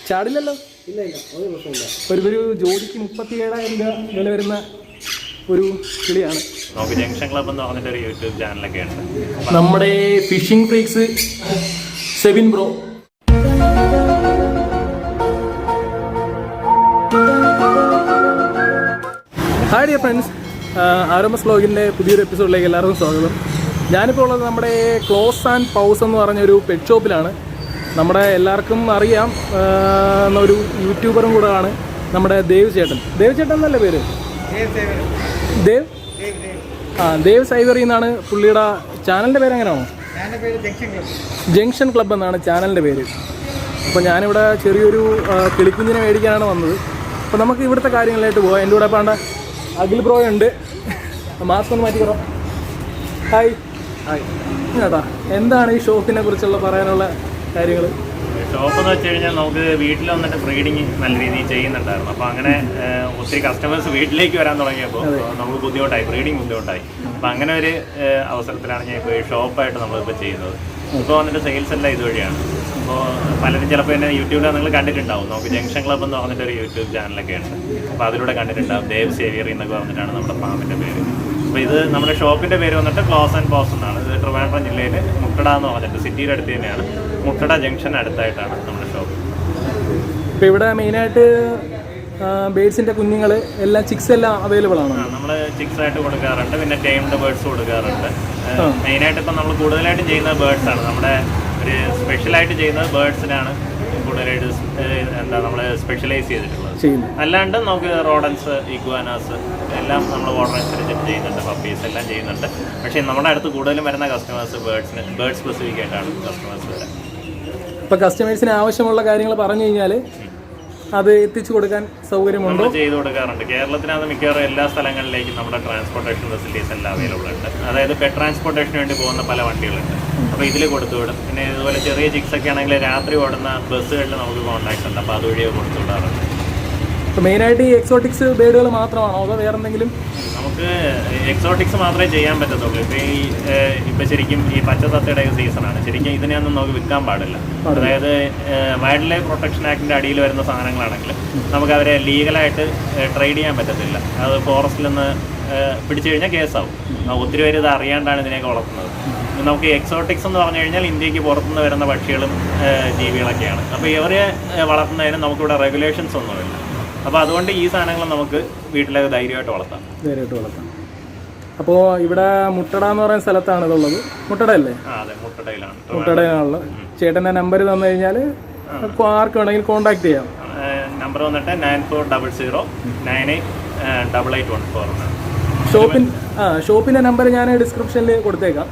ചാടില്ലല്ലോ. ഇല്ല ഇല്ല, ഒരു പ്രശ്നമില്ല. ഒരു ജോഡിക്ക് 37,000 രൂപ വില വരുന്ന ഒരു കിളിയാണ്. നമുക്ക് ജംഗ്ഷൻ ക്ലബ് എന്ന് പറഞ്ഞിട്ട് ഒരു യൂട്യൂബ് ചാനലൊക്കെ ഉണ്ട്. നമ്മുടെ phishing freaks സെവിൻ bro. Hi dear friends, ആരോമസ് വ്ലോഗിൻ്റെ പുതിയൊരു എപ്പിസോഡിലേക്ക് എല്ലാവർക്കും സ്വാഗതം. ഞാനിപ്പോൾ ഉള്ളത് നമ്മുടെ ക്ലോസ് ആൻഡ് പൗസ് എന്ന് പറഞ്ഞൊരു പെറ്റ് ഷോപ്പിലാണ്. നമ്മുടെ എല്ലാവർക്കും അറിയാം ഒരു യൂട്യൂബറും കൂടെ ആണ് നമ്മുടെ ദേവ് ചേട്ടൻ. ദേവ് ചേട്ടൻ എന്നല്ലേ പേര്? ദേവ് സൈവറി എന്നാണ് പുള്ളിയുടെ ചാനലിൻ്റെ പേര്. എങ്ങനെയാണോ? ജംഗ്ഷൻ ക്ലബ് എന്നാണ് ചാനലിൻ്റെ പേര്. അപ്പോൾ ഞാനിവിടെ ചെറിയൊരു കിളിക്കുഞ്ഞിനെ മേടിക്കാനാണ് വന്നത്. അപ്പോൾ നമുക്ക് ഇവിടുത്തെ കാര്യങ്ങളിലായിട്ട് പോകാം. എൻ്റെ കൂടെ പാണ്ട അഖിൽ ബ്രോ ഉണ്ട്. മാസ്ക് ഒന്ന് മാറ്റിക്കോ. ഹായ് ഹായ് ചേട്ടാ, എന്താണ് ഈ ഷോപ്പിനെ കുറിച്ചുള്ള പറയാനുള്ള കാര്യങ്ങൾ? ഷോപ്പ് എന്ന് വെച്ച് കഴിഞ്ഞാൽ നമുക്ക് വീട്ടിൽ വന്നിട്ട് ബ്രീഡിങ് നല്ല രീതിയിൽ ചെയ്യുന്നുണ്ടായിരുന്നു. അപ്പോൾ അങ്ങനെ ഒത്തിരി കസ്റ്റമേഴ്സ് വീട്ടിലേക്ക് വരാൻ തുടങ്ങിയപ്പോൾ നമുക്ക് ബുദ്ധിമുട്ടായി, ബ്രീഡിങ് ബുദ്ധിമുട്ടായി. അപ്പോൾ അങ്ങനെ ഒരു അവസരത്തിലാണ് ഞാൻ ഇപ്പോൾ ഈ ഷോപ്പായിട്ട് നമ്മളിപ്പോൾ ചെയ്യുന്നത്. ഇപ്പോൾ വന്നിട്ട് സെയിൽസ് എല്ലാം ഇതുവഴിയാണ്. അപ്പോൾ പലരും ചിലപ്പോൾ എന്നെ യൂട്യൂബിൽ നിങ്ങൾ കണ്ടിട്ടുണ്ടാവും. നമുക്ക് ജംഗ്ഷൻ ക്ലബ് എന്ന് പറഞ്ഞിട്ടൊരു യൂട്യൂബ് ചാനലൊക്കെ ഉണ്ട്. അപ്പോൾ അതിലൂടെ കണ്ടിട്ടുണ്ടാവും. ദേവ് സേവിയറി എന്നൊക്കെ പറഞ്ഞിട്ടാണ് നമ്മുടെ ഫാമിൻ്റെ പേര്. അപ്പോൾ ഇത് നമ്മുടെ ഷോപ്പിൻ്റെ പേര് വന്നിട്ട് ക്ലോസ് ആൻഡ് പൗസ് എന്നാണ്. ഇത് ട്രിവാൻഡ്രം ജില്ലയിൽ മുട്ടട എന്ന് പറഞ്ഞിട്ട് സിറ്റിയുടെ അടുത്ത് തന്നെയാണ്. മുട്ടട ജംഗ്ഷൻ അടുത്തായിട്ടാണ് നമ്മുടെ ഷോപ്പ്. ഇപ്പോൾ ഇവിടെ മെയിനായിട്ട് ബേഡ്സിൻ്റെ കുഞ്ഞുങ്ങൾ എല്ലാം ചിക്സ് എല്ലാം അവൈലബിൾ ആണ്. നമ്മൾ ചിക്സ് ആയിട്ട് കൊടുക്കാറുണ്ട്, പിന്നെ ടൈംഡ് ബേർഡ്സ് കൊടുക്കാറുണ്ട്. മെയിനായിട്ട് ഇപ്പം നമ്മൾ കൂടുതലായിട്ട് ചെയ്യുന്നത് ബേർഡ്സ് ആണ്. നമ്മുടെ ഒരു സ്പെഷ്യലായിട്ട് ചെയ്യുന്നത് ബേർഡ്സിനാണ് കൂടുതലായിട്ട് നമ്മൾ സ്പെഷ്യലൈസ് ചെയ്തിട്ടുള്ളത്. അല്ലാണ്ട് നമുക്ക് റോഡൻസ്, ഇഗ്വാനാസ് എല്ലാം നമ്മൾ ഓർഡർ അനുസരിച്ചിട്ട് ചെയ്യുന്നുണ്ട്. പപ്പീസ് എല്ലാം ചെയ്യുന്നുണ്ട്. പക്ഷേ നമ്മുടെ അടുത്ത് കൂടുതലും വരുന്ന കസ്റ്റമേഴ്സ് ബേർഡ് സ്പെസിഫിക് ആയിട്ടാണ് കസ്റ്റമേഴ്സ് വരാം. ഇപ്പോൾ കസ്റ്റമേഴ്സിന് ആവശ്യമുള്ള കാര്യങ്ങൾ പറഞ്ഞു കഴിഞ്ഞാൽ അത് എത്തിച്ചു കൊടുക്കാൻ സൗകര്യമുണ്ടോ? ചെയ്തു കൊടുക്കാറുണ്ട്. കേരളത്തിനകത്ത് മിക്കവാറും എല്ലാ സ്ഥലങ്ങളിലേക്കും നമ്മുടെ ട്രാൻസ്പോർട്ടേഷൻ ഫെസിലിറ്റീസ് എല്ലാം അവൈലബിൾ ഉണ്ട്. അതായത് പെറ്റ് ട്രാൻസ്പോർട്ടേഷന് വേണ്ടി പോകുന്ന പല വണ്ടികളുണ്ട്. അപ്പോൾ ഇതിൽ കൊടുത്തുവിടും. പിന്നെ ഇതുപോലെ ചെറിയ ചിക്സ് ഒക്കെ ആണെങ്കിൽ രാത്രി ഓടുന്ന ബസ്സുകളിൽ നമുക്ക് കോൺടാക്ട് ഉണ്ട്. അപ്പോൾ അതുവഴി കൊടുത്തുവിടാറുണ്ട്. അപ്പോൾ മെയിനായിട്ട് ഈ എക്സോട്ടിക്സ് ബേഡുകൾ മാത്രമാണോ അതോ വേറെ എന്തെങ്കിലും? നമുക്ക് എക്സോട്ടിക്സ് മാത്രമേ ചെയ്യാൻ പറ്റത്തുള്ളൂ. ഇപ്പോൾ ശരിക്കും ഈ പച്ചത്തത്തയുടെ സീസണാണ്. ശരിക്കും ഇതിനെയൊന്നും നമുക്ക് വിൽക്കാൻ പാടില്ല. അതായത് വൈൽഡ് ലൈഫ് പ്രൊട്ടക്ഷൻ ആക്ടിൻ്റെ അടിയിൽ വരുന്ന സാധനങ്ങളാണെങ്കിൽ നമുക്ക് അവരെ ലീഗലായിട്ട് ട്രേഡ് ചെയ്യാൻ പറ്റത്തില്ല. അത് ഫോറസ്റ്റിൽ നിന്ന് പിടിച്ചു കഴിഞ്ഞാൽ കേസാവും. ഒത്തിരി പേര് ഇത് അറിയാണ്ടാണ് ഇതിനെയൊക്കെ വളർത്തുന്നത്. നമുക്ക് എക്സോട്ടിക്സ് എന്ന് പറഞ്ഞു കഴിഞ്ഞാൽ ഇന്ത്യക്ക് പുറത്തുനിന്ന് വരുന്ന പക്ഷികളും ജീവികളൊക്കെയാണ്. അപ്പോൾ ഇവരെ വളർത്തുന്നതിന് നമുക്കിവിടെ റെഗുലേഷൻസ് ഒന്നുമില്ല. അപ്പോൾ അതുകൊണ്ട് ഈ സാധനങ്ങൾ നമുക്ക് വീട്ടിലേക്ക് ധൈര്യമായിട്ട് വളർത്താം. അപ്പോൾ ഇവിടെ മുട്ടട എന്ന് പറയുന്ന സ്ഥലത്താണ് ഇതുള്ളത്. മുട്ടടയല്ലേ? അതെ, മുട്ടടയിലാണ്. മുട്ടടയിലാണുള്ളത്. ചേട്ടൻ്റെ നമ്പർ തന്നു കഴിഞ്ഞാൽ ആർക്ക് വേണമെങ്കിൽ കോൺടാക്ട് ചെയ്യാം. നമ്പർ വന്നിട്ട് 9400988814. ഷോപ്പിൻ്റെ നമ്പർ ഞാൻ ഡിസ്ക്രിപ്ഷനിൽ കൊടുത്തേക്കാം.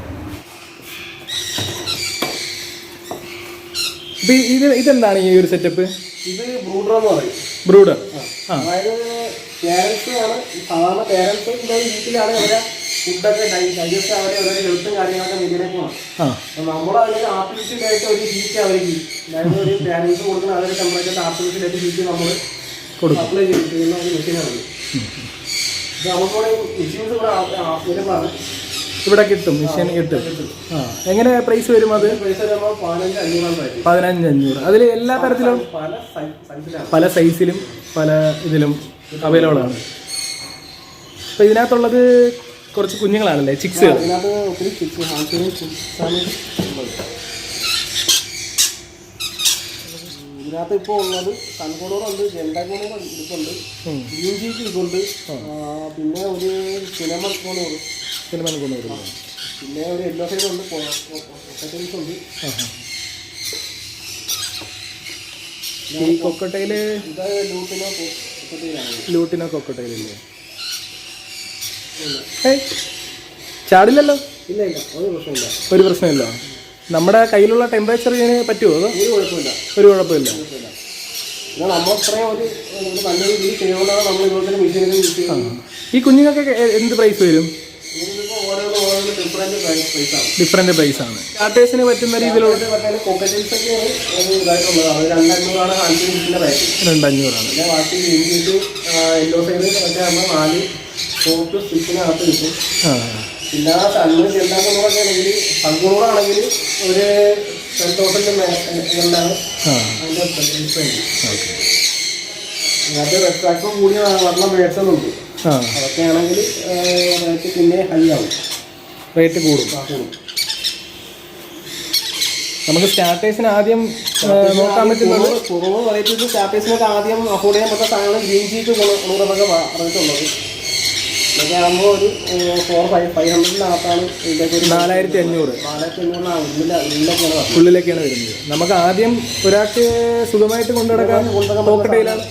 ഇതെന്താണ് ഈ ഒരു സെറ്റപ്പ്? ഇത് ബ്രൂഡർ എന്ന് പറയും. ബ്രൂഡർ അതായത് പേരൻസ് ആണ്. സാധാരണ പേരൻസ് വീട്ടിലാണ് അവരെ ഫുഡൊക്കെ ഡൈജസ്റ്റ് അവരെ ഓരോ ഹെൽത്തും കാര്യങ്ങളൊക്കെ മെയിനായിട്ടാണ്. നമ്മൾ അതിന് ആർട്ടിഫിഷ്യലായിട്ട് ഒരു ഹീറ്റ് അവർക്ക്, അതായത് ഒരു പേരൻസ് കൊടുക്കുന്ന അതൊരു ടെമ്പറേച്ചർ ആർട്ടിഫിഷ്യലായിട്ട് ഹീറ്റ് നമ്മൾ അപ്ലൈ ചെയ്യുന്ന ഒരു മെഷീനാണ്. ഇത് നമുക്കിവിടെ മെഷീൻസ് ഇവിടെ അവൈലബിൾ ആണ്. ഇവിടെ കിട്ടും, മെഷീൻ കിട്ടും. എങ്ങനെ പ്രൈസ് വരും? അത് 15,500. അതിൽ എല്ലാ തരത്തിലും പല സൈസിലും പല ഇതിലും അവൈലബിൾ ആണ്. അപ്പോൾ ഇതിനകത്തുള്ളത് കുറച്ച് കുഞ്ഞുങ്ങളാണല്ലേ, ചിക്സുകൾ? ഇതിനകത്ത് ഇപ്പോൾ ഉള്ളത് സൺകോണറുണ്ട്, ജെൻഡാകോണർ ഇരിപ്പുണ്ട്, യൂജിക്ക് ഇരിപ്പുണ്ട്, പിന്നെ ഒരു സിനമൺ കോണൂർ, പിന്നെ ഒരു യെല്ലോ സൈഡ് ഉണ്ട്, കൊക്കറ്റൈൽസ് ഉണ്ട്. ഈ കൊക്കട്ടയിൽ ഇത് ലൂട്ടിനോ കൊക്കട്ടയിലല്ലേ? ചാടില്ലല്ലോ? ഇല്ല ഇല്ല, ഒരു പ്രശ്നമില്ല. നമ്മുടെ കയ്യിലുള്ള ടെമ്പറേച്ചർ ഇതിന് പറ്റുമോ? അതോ ഒരു കുഴപ്പമില്ല. ഈ കുഞ്ഞുങ്ങൾക്ക് എന്ത് പ്രൈസ് വരും? ഡിഫറെന്റ് പ്രൈസ് ആണ്. സ്റ്റാർട്ടേഴ്സിന് പറ്റുന്ന രീതിയിലുള്ള 2,500. പിന്നെ സൺകൂണൂറൊക്കെ ആണെങ്കിൽ സൺകൂണൂറാണെങ്കിൽ ഒരു 10,000 ആ അതിൻ്റെ ഡിഫറൻസ്. ഓക്കെ. അത് റെസ്ട്രാക്ടർ കൂടിയ വെള്ളം മേടിച്ചതുണ്ട്. ആ അതൊക്കെയാണെങ്കിൽ റേറ്റ് പിന്നെ ഹൈ ആവും, റേറ്റ് കൂടും. നമുക്ക് സ്റ്റാർട്ടേഴ്സിന് ആദ്യം നോക്കാൻ പറ്റുന്നത് കുറവ് വെറൈറ്റീസ് സ്റ്റാർട്ടേഴ്സിനൊക്കെ ആദ്യം അഫോർഡ് ചെയ്യാൻ പറ്റുന്ന സാധനങ്ങൾ ഗ്രീൻ ചീക്ക് 100 പറഞ്ഞിട്ടുള്ളത്. ഇതൊക്കെ ആകുമ്പോൾ ഒരു 400-500-നകത്താണ് ഇതിൻ്റെയൊക്കെ ഒരു 4500 4,500 ഉള്ളിലേക്കാണ് വരുന്നത്. നമുക്ക് ആദ്യം ഒരാൾക്ക് സുഖമായിട്ട് കൊണ്ടുനടക്കാൻ കോക്കട്ടയിലാണ്,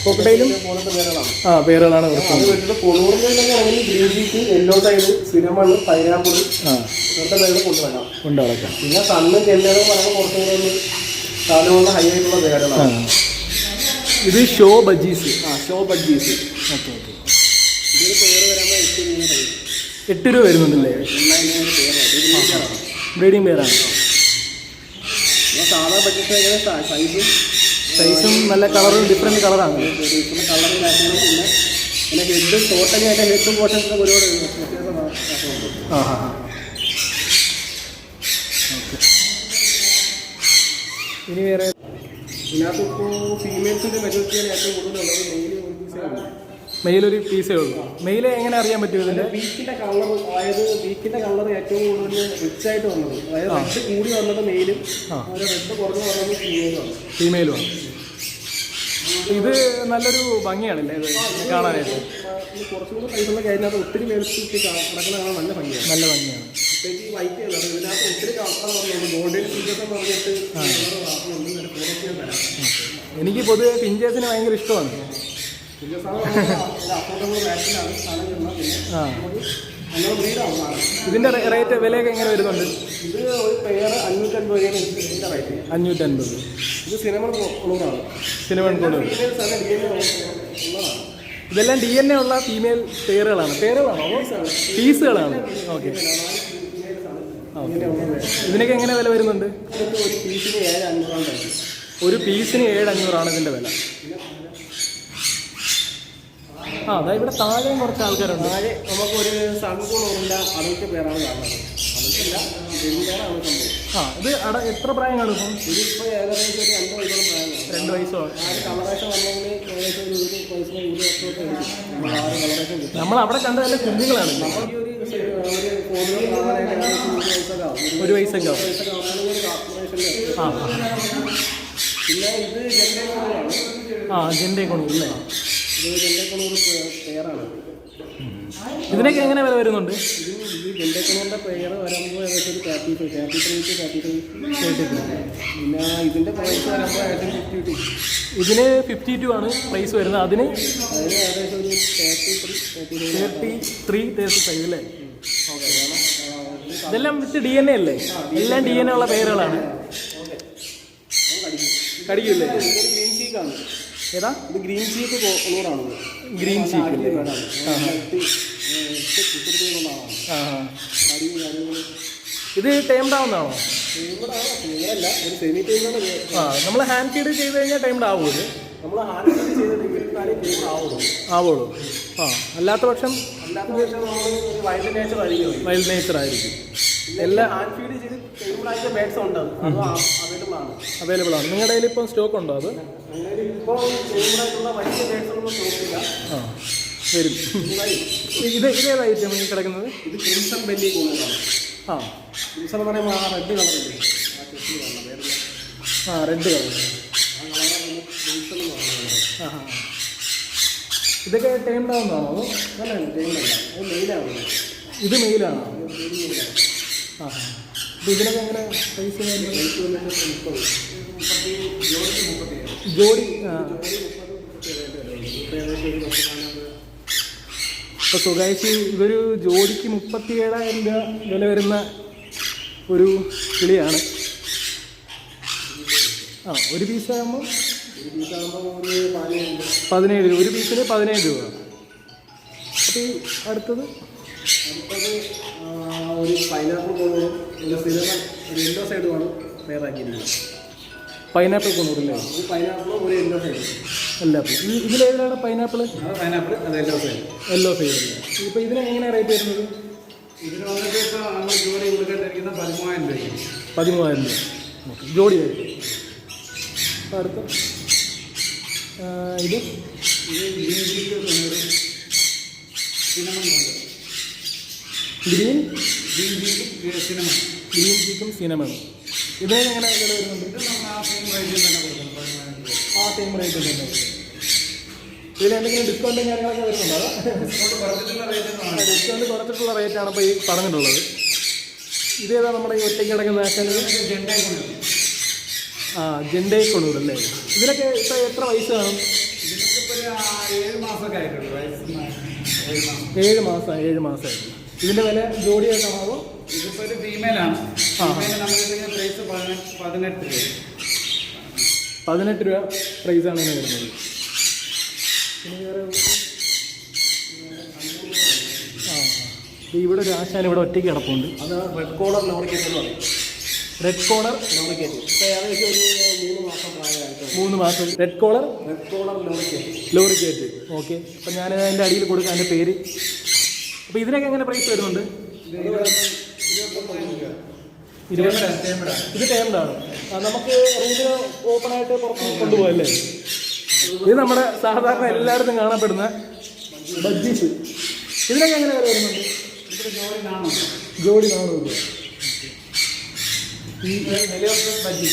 കോക്കട്ടയിലും പോലത്തെ പേരുകളാണ്. പേരുകളാണ് അത് കൊടുക്കുന്നത്. വെച്ചിട്ട് 90 ആണെങ്കിൽ green cheek, yellow side, cinnamon, pineapple ഇങ്ങനത്തെ പേരുകൾ കൊണ്ടുവരാം. കൊണ്ടുനടക്കാം. പിന്നെ സണ്ണും ചെന്നൈയും പറയുമ്പോൾ കുറച്ചും കൂടെ ഒന്ന് സാധനം ഹൈ ആയിട്ടുള്ള പേരുകളാണ്. ഇത് show budgies. Show budgies. Okay okay. ഇതിന് പേര് വരുമ്പോൾ 8 രൂപ വരുന്നുണ്ടല്ലേ? പേരാണ്. ബ്രീഡിംഗ് പേരാണ്. സാധാ ബഡ്ജറ്റ് സൈസും നല്ല കളറും ഡിഫറെൻറ്റ് കളറാണ്. കളറും കാര്യങ്ങളും പിന്നെ ഹെഡ് ടോട്ടലി ആയിട്ട് ഹെഡ് പോർഷൻസിന് ഒരുപാട് വ്യത്യാസമുണ്ട്. ആ ഹാ ഹാ. ഓക്കെ. ഇനി വേറെ ഇതിനകത്ത് ഇപ്പോൾ ഫീമെയിൽസിൻ്റെ മെജോറിറ്റിയാണ് ഏറ്റവും കൂടുതലുള്ളത്. മെയിലൊരു പീസേ ഉള്ളൂ. മെയിലെ എങ്ങനെ അറിയാൻ പറ്റും ഇതിൻ്റെ? ബീക്കിൻ്റെ കളർ, അതായത് ബീക്കിൻ്റെ കളർ ഏറ്റവും കൂടുതൽ റിച്ച് ആയിട്ട് വന്നത്, അതായത് റെഡ് കൂടി വന്നത് മെയിലും റെഡ് കുറഞ്ഞ് വന്നത് ഫീമെയിലുമാണ്. ഫീമെയിലുമാണ്. ഇത് നല്ലൊരു ഭംഗിയാണല്ലേ ഇത് കാണാനായിട്ട്? കുറച്ചും കൂടി പൈസ കഴിഞ്ഞാൽ ഒത്തിരി മേടിച്ചിട്ട് കിടക്കുന്ന കാണാൻ നല്ല ഭംഗിയാണ്. നല്ല ഭംഗിയാണ്. പ്രത്യേകിച്ച് ഈ വൈറ്റ് കളർ ഇതിനകത്ത് ഒത്തിരി കളർ പറഞ്ഞുകൊണ്ട് ഗോൾഡൻ സീസൺ പറഞ്ഞിട്ട് എനിക്ക് പൊതുവെ പിഞ്ചേഴ്സിന് ഭയങ്കര ഇഷ്ടമാണ്. പിന്നെ അഫോർഡബിൾ റേറ്റിലാണ് സാധനം ചെന്നാൽ പിന്നെ നല്ല ബ്രീഡാവും സാധനം. ഇതിൻ്റെ റേറ്റ് വിലയൊക്കെ എങ്ങനെ വരുന്നുണ്ട്? ഇത് ഒരു പെയർ 550 രൂപയാണ് ഇതിൻ്റെ റേറ്റ്. 550. ഇത് സിനമൺ കൊളൂറാണ്. സിനമൺ കൊളൂർ. ഫീമെയിൽസാണ് DNA ഉള്ളതാണ്. ഇതെല്ലാം DNA ഉള്ള ഫീമെയിൽ പേരുകളാണ്. പേരുകളാണോ? പീസുകളാണ്. ഓക്കെ. ഇതിനൊക്കെ എങ്ങനെ വില വരുന്നുണ്ട്? ഇതൊക്കെ ഒരു പീസിന് 7,500 ഒരു പീസിന് 7,500 ഇതിൻ്റെ വില. അതാ ഇവിടെ താഴെയും കുറച്ച് ആൾക്കാരുണ്ട്. താഴെ നമുക്കൊരു സൺകൂണൂറില്ല അതൊക്കെ പേരാണ് കാണുന്നത്. അതൊക്കെയല്ല പേരാണ് സംഭവം. ഇത് എത്ര പ്രായം കാണും ഇപ്പം? ഇതിപ്പോൾ ഏകദേശം ഒരു 2 വയസ്സോളം പ്രായമാണ്. 2 വയസ്സോ? ആ ഒരു കളറേഷൻ വന്നെങ്കിൽ ഏകദേശം ഒരു 20 വയസ്സിന് 20 വർഷമൊക്കെ എടുക്കും. ആ ഒരു കളറേഷൻ കിട്ടും. നമ്മൾ അവിടെ കണ്ട നല്ല കുഞ്ഞുങ്ങളാണ്. നമ്മൾ ഈ ഒരു ഫോണിൽ കാണാനായിട്ട് ഏകദേശം 1 വയസ്സൊക്കെ ആവും. ഒരു കാർപ്പറേഷനിൽ. പിന്നെ ഇത് ജെൻഡേ കൊണൂറാണ്. ജെൻഡേ കൊണൂർ അല്ലേ? ഇത് ജെൻഡേ കൊണൂർ പെയറാണ്. ഇതിനൊക്കെ എങ്ങനെ വില വരുന്നുണ്ട്? ഇത് ജെൻഡേ കൊണൂറിൻ്റെ പെയർ വരുമ്പോൾ ഏകദേശം ഒരു 33 പിന്നെ ഇതിൻ്റെ പ്രൈസ് വരുമ്പോൾ ഏകദേശം 52. ഇതിന് 52 ആണ് പ്രൈസ് വരുന്നത്. അതിന് ഏകദേശം ഒരു 33-35 അല്ലേ? ഇതെല്ലാം വിത്ത് DNA അല്ലേ? എല്ലാം DNA ഉള്ള പേരുകളാണ്. കടിക്കില്ലേ? ഗ്രീൻ ചീക്കാണ്. ഏതാ? ഇത് ഗ്രീൻ ചീക്ക് കൊണൂറാണ്. Green cheek. ഇത് ടൈംഡ് ആവുന്നതാണോ? ടൈമല്ല, ഒരു സെമി ടൈമാണ്. നമ്മൾ ഹാൻഡ് ഫീഡ് ചെയ്ത് കഴിഞ്ഞാൽ ടൈംഡ് ആവുമോ? ഇത് നമ്മൾ ഹാൻഡ് ഫീഡ് ചെയ്തിട്ട് ടൈം ആവുള്ളൂ. അല്ലാത്ത പക്ഷം വൈൽഡ് നേച്ചർ ആയിരിക്കും. വൈൽഡ് നേച്ചർ ആയിരിക്കും. എല്ലാം ഹാൻഡ് ഫീഡ് ചെയ്ത് ടൈമിലാക്കിയ ബേഡ്സ് ഉണ്ട്. അത് അവൈലബിൾ ആണ്. നിങ്ങളുടെ കയ്യിൽ ഇപ്പം സ്റ്റോക്ക് ഉണ്ടോ? അത് ഇപ്പോൾ ടൈമിലായിട്ടുള്ള വലിയ ബേഡ്സൊന്നും സ്റ്റോക്കില്ല. വരും. ഇതേത് ഐറ്റം ഈ കിടക്കുന്നത്? ഇത് ക്രിംസൺ ബെല്ലി കൊണൂറാണ്. ക്രിംസൺ എന്ന് പറയുമ്പോൾ ആ റെഡ് കളറില്ലേ, റെഡ് കളർ. ഇതൊക്കെ ടൈം ഡൗണാണോ? അതോ അല്ല, ടൈമല്ല, അത് മെയിലാണ്. ഇത് മെയിലാണോ? ഇതിനൊക്കെ എങ്ങനെ പൈസ? ജോഡി. ഇപ്പോൾ സുഖായിച്ച് ഇതൊരു ജോഡിക്ക് 37,000 രൂപ വില വരുന്ന ഒരു കിളിയാണ്. ഒരു പീസാകുമ്പോൾ 17 രൂപ. ഒരു പീസിന് 17 രൂപ. അപ്പോൾ ഈ അടുത്തത് ഒരു പൈനാപ്പിൾ കൊണൂറും ഒരു സിനമൺ ഒരു യെല്ലോ സൈഡുമാണ് പേരാക്കിയിരിക്കുന്നത്. പൈനാപ്പിൾ കൊണൂറല്ലേ? ഒരു പൈനാപ്പിളും ഒരു യെല്ലോ സൈഡും. എല്ലാപ്പിളും. ഇതിലേതാണ് പൈനാപ്പിൾ? അത് പൈനാപ്പിൾ, അത് യെല്ലോ സൈഡ്. യെല്ലോ സൈഡ് അല്ലേ? ഇപ്പോൾ ഇതിന് എങ്ങനെയാണ് റേറ്റ് വരുന്നത്? ഇതിന് വന്നിട്ട് ഇപ്പോൾ നമ്മൾ ജോലി കൊടുക്കേണ്ടിരിക്കുന്ന 13,000 രൂപ. 13,000 രൂപ. ഓക്കെ, ജോഡി ആയിരിക്കും. അപ്പോൾ അടുത്ത ഇത് ഗ്രീൻ ചീക്കും സിനമണും. ഇതിന് എങ്ങനെ വില വരുന്നുണ്ട്? ആ സെയിം റേറ്റ് തന്നെ. ഇതിന് എന്തെങ്കിലും ഡിസ്കൗണ്ടും കാര്യങ്ങളൊക്കെ വരുന്നുണ്ടോ? ഡിസ്കൗണ്ട് കുറച്ചിട്ടുള്ള റേറ്റാണ് ഇപ്പോൾ ഈ പറഞ്ഞിട്ടുള്ളത്. ഇതേതാ നമ്മുടെ ഈ ഒറ്റയ്ക്ക് കിടക്കുന്ന ജെൻഡേ കൊണൂർ അല്ലേ? ഇതിനൊക്കെ ഇപ്പോൾ എത്ര വയസ്സ് കാണും? 7 മാസമൊക്കെ ആയിട്ടുള്ളൂ. 7 മാസമായിട്ട്. ഇതിൻ്റെ വില ജോഡിയായിട്ടാണോ? ഇതിപ്പോൾ ഒരു ഫീമെയിലാണ്. നമ്മളിതിൻ്റെ പ്രൈസ് 18 രൂപ. 18 രൂപ പ്രൈസാണ് ഇതിന് വരുന്നത്. പിന്നെ വേറെ ഇവിടെ ഒരു ആശാൻ ഇവിടെ ഒറ്റയ്ക്ക് കിടപ്പുണ്ട്. അത് റെഡ് കോളർ ലോറിക്കേറ്റ് എന്ന് പറയും. റെഡ് കോളർ ലോറിക്കേറ്റ് ഇപ്പോൾ ഏകദേശം ഒരു 3 മാസം പ്രായമായിട്ട്. 3 മാസം. Red collar lorikeet. ഓക്കെ. അപ്പം ഞാൻ അതിൻ്റെ അടിയിൽ കൊടുക്കാം അതിൻ്റെ പേര്. അപ്പോൾ ഇതിനൊക്കെ എങ്ങനെ പ്രൈസ് വരുന്നുണ്ട്? ഇത് ടേംഡാണ്. നമുക്ക് റൂമിന് ഓപ്പണായിട്ട് പുറത്ത് കൊണ്ടുപോകല്ലേ? ഇത് നമ്മുടെ സാധാരണ എല്ലായിടത്തും കാണപ്പെടുന്ന ബജ്ജീസ്. ഇതിനൊക്കെ എങ്ങനെ വില വരുന്നുണ്ട്? ജോഡി 400 രൂപ. ഈ ഹെലികോപ്റ്റർ ബജ്ജി.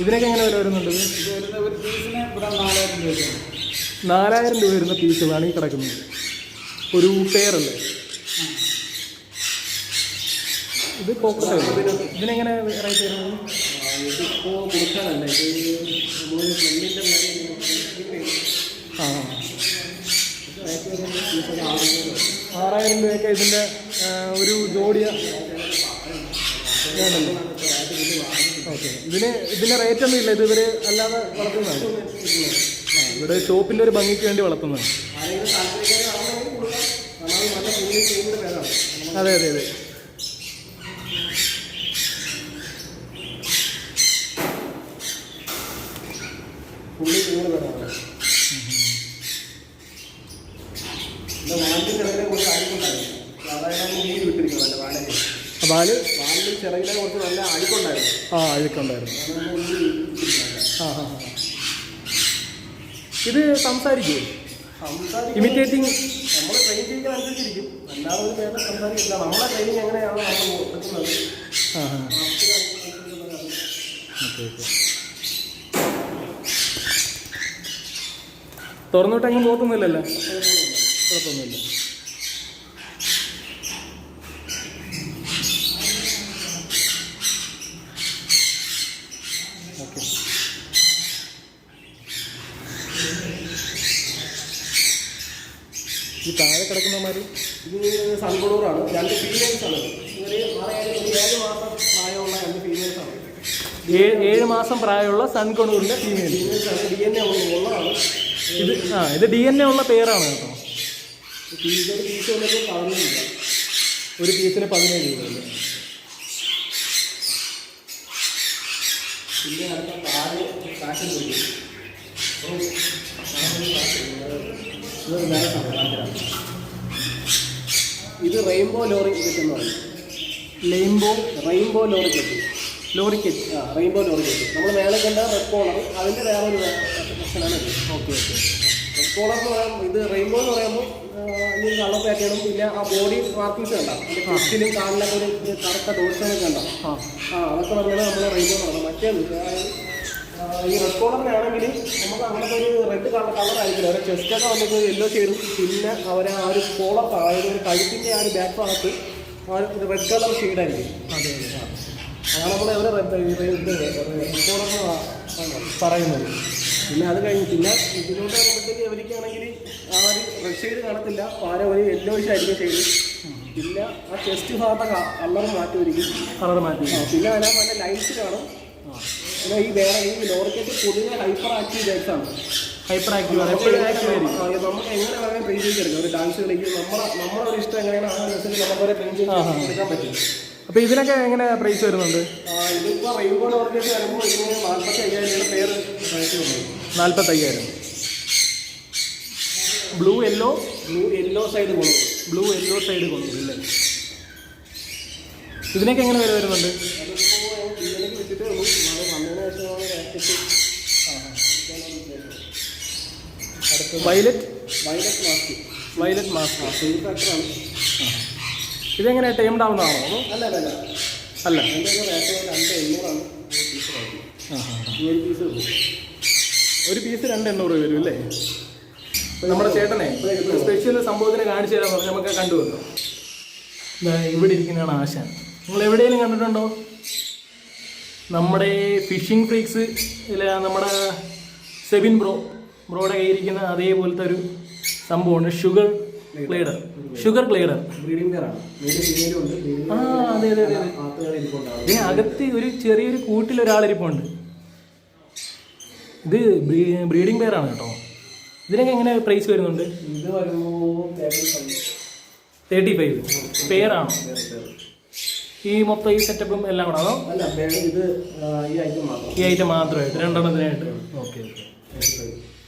ഇതിനൊക്കെ എങ്ങനെ വില വരുന്നുണ്ട്? ഇത് വരുന്ന ഒരു പീസിന് ഇവിടെ 4000 രൂപയാണ്. 4000 രൂപ വരുന്ന പീസുകളാണ് ഈ കിടക്കുന്നത്. ഒരു പെയറല്ലേ? ഇത് പോക്കറ്റല്ലേ? ഇതിനെങ്ങനെ റേറ്റ് വരുന്നത്? ഇതിപ്പോൾ കൊടുക്കാനല്ല, ഇത് നമ്മളൊരു ഫ്രണ്ടിൻ്റെ ആ 6000 രൂപയൊക്കെ ഇതിൻ്റെ ഒരു ജോഡിയ വേണ്ടല്ലോ. ഓക്കെ. ഇതിന് റേറ്റൊന്നും ഇല്ല. ഇത് ഇവർ അല്ലാതെ വളർത്തുന്നതാണ്. ഇവിടെ ഷോപ്പിൻ്റെ ഒരു ഭംഗിക്ക് വേണ്ടി വളർത്തുന്നതാണ്. അതെ. വാലിൽ ചിറകിലെ കുറച്ച് നല്ല അഴുക്കുണ്ടായിരുന്നു. അഴുക്കുണ്ടായിരുന്നു. ഇത് സംസാരിക്കുമോ? ഇമിറ്റേറ്റിംഗ് നമ്മൾ ട്രെയിൻ ചെയ്യുന്ന അനുസരിച്ചിരിക്കും. അല്ലാതെ ഒരു പേര് സംസാരിക്കില്ല. നമ്മളെ ട്രെയിനിങ് എങ്ങനെയാണ് നമ്മൾ എടുക്കുന്നത്. ഓക്കെ. തുറന്നിട്ടെങ്കിലും പോകത്തൊന്നുമില്ലല്ലോ? കുഴപ്പമൊന്നുമില്ല. ഓക്കെ. ഈ താഴെ കിടക്കുന്നമാര് ഇത് സൺകുളൂറാണ്. 2 ഫീമെയിൽസാണ്. ഇവർ 7 മാസം പ്രായമുള്ള 2 ഫീമെയിൽസാണ്. 7 മാസം പ്രായമുള്ള സൺകൊണൂറിൻ്റെ ഫീമെയിൽസാണ്. DNA ഉള്ളതാണ്. ഇത് DNA ഉള്ള പേരാണ് കേട്ടോ. പീസ് വന്നിട്ട് 17 രൂപ. ഒരു പീസിന് 17 രൂപ. പിന്നെ അടുത്ത താഴെ ഫാഷൻ പോയി. ഇത് റെയിൻബോ ലോറിക്കെറ്റ് എന്ന് പറയും. റെയിൻബോ ലോറിക്കെറ്റ്. റെയിൻബോ ലോറിക്കെറ്റ്. നമ്മൾ മേലെ കണ്ട റെഡ് കോളർ, അതിൻ്റെ വേറൊരു സെക്ഷനാണ് ഇത്. ഓക്കെ. റെഡ് കോളർ എന്ന് പറയുമ്പോൾ, ഇത് റെയിൻബോ എന്ന് പറയുമ്പോൾ ഈ കളർ പാറ്റേണും പിന്നെ ആ ബോഡി മാർക്കിങ്സ് കണ്ടാം. അതിൻ്റെ ക്രിസ്റ്റിലും കാലിലൊക്കെ ഒരു കറുത്ത ഡോട്ട്സൊക്കെ കണ്ടാം. അതൊക്കെ പറഞ്ഞാൽ നമ്മൾ റെയിൻബോ എന്ന് പറയുന്നത്. മറ്റേ ഈ റെഡ് കോളറിനാണെങ്കിൽ നമുക്ക് അങ്ങനത്തെ ഒരു റെഡ് കളറായിരിക്കില്ല. അവരുടെ ചെസ്റ്റൊക്കെ വന്നിട്ട് യെല്ലോ ഷെയ്ഡും പിന്നെ അവരെ ആ ഒരു കോളർ, അതായത് ഒരു കഴുത്തിൻ്റെ ആ ഒരു ബാക്ക് ഭാഗത്ത് ആ ഒരു റെഡ് കളർ ഷെയ്ഡായിരിക്കും. അതാണ് നമ്മൾ അവരെ റെഡ് കോളർ പറയുന്നത്. പിന്നെ അത് കഴിഞ്ഞ് പിന്നെ ഇതിലോട്ട് വരുമ്പോഴത്തേക്ക് എവരിക്കാണെങ്കിൽ ആ ഒരു റെഡ് ഷെയ്ഡ് കാണത്തില്ല, പാര ഒരു യെല്ലോയിഷ് ആയിരിക്കും ഷെയ്ഡ്. പിന്നെ ആ ചെസ്റ്റ് ഭാഗത്തെ കളർ മാറ്റി പിന്നെ അതിനകത്ത് നല്ല ലൈൻസ് കാണും. പിന്നെ ഈ ലോറിക്കെറ്റ് പൊതുവെ ഹൈപ്പർ ആക്റ്റീവ് ഡാൻസാണ്. നമുക്ക് എങ്ങനെ വേണമെങ്കിൽ ട്രെയിൻ ചെയ്തെടുക്കാം. ഒരു ഡാൻസ് കളിക്കും. നമ്മുടെ ഒരു ഇഷ്ടം എങ്ങനെയാണ് ആ ഡാൻസിൽ നമുക്കൊരു ട്രെയിൻ ചെയ്തെടുക്കാൻ പറ്റും. അപ്പോൾ ഇതിനൊക്കെ എങ്ങനെ പ്രൈസ് വരുന്നുണ്ട്? ഇതിപ്പോൾ റെയിൻബോ ലോറിക്കെറ്റ് വരുമ്പോൾ ഇതിന് 45,000 പേര് പ്രൈസ് വന്നത്. 45,000. Blue yellow side blue yellow side കൊണ്ടുവരില്ലേ? ഇതിനൊക്കെ എങ്ങനെ വില വരുന്നുണ്ട്? വയലറ്റ് മാസ്ക് ഇതെങ്ങനെ ടൈംഡ് ആവുന്നതാണോ? അല്ല ഒരു പീസ് 2,800 വരും അല്ലേ? നമ്മുടെ ചേട്ടനെ സ്പെഷ്യൽ സംഭവത്തിന് കാണിച്ചു തരാൻ പറഞ്ഞ് നമുക്ക് കണ്ടുവന്നു. ഇവിടെ ഇരിക്കുന്നതാണ് ആശാൻ. നിങ്ങൾ എവിടെയെങ്കിലും കണ്ടിട്ടുണ്ടോ? നമ്മുടെ ഫിഷിംഗ് ഫ്രീക്സ് ഇല്ല, നമ്മുടെ സെബിൻ ബ്രോയുടെ കയ്യിരിക്കുന്ന അതേപോലത്തെ ഒരു സംഭവമാണ് ഷുഗർ ക്ലീഡർ. ആ അതെ. അകത്ത് ഒരു ചെറിയൊരു കൂട്ടിൽ ഒരാളിരിപ്പുണ്ട്. ഇത് ബ്രീഡിംഗ് പെയറാണ് കേട്ടോ. ഇതിനൊക്കെ എങ്ങനെ പ്രൈസ് വരുന്നുണ്ട്? ഇത് വരുമ്പോൾ 35 പെയറാണോ? ഈ മൊത്തം ഈ സെറ്റപ്പും എല്ലാം കൂടെ അതോ? അല്ല, ഇത് ഈ ഐറ്റം മാത്രമായിട്ട് 2 ഓക്കെ.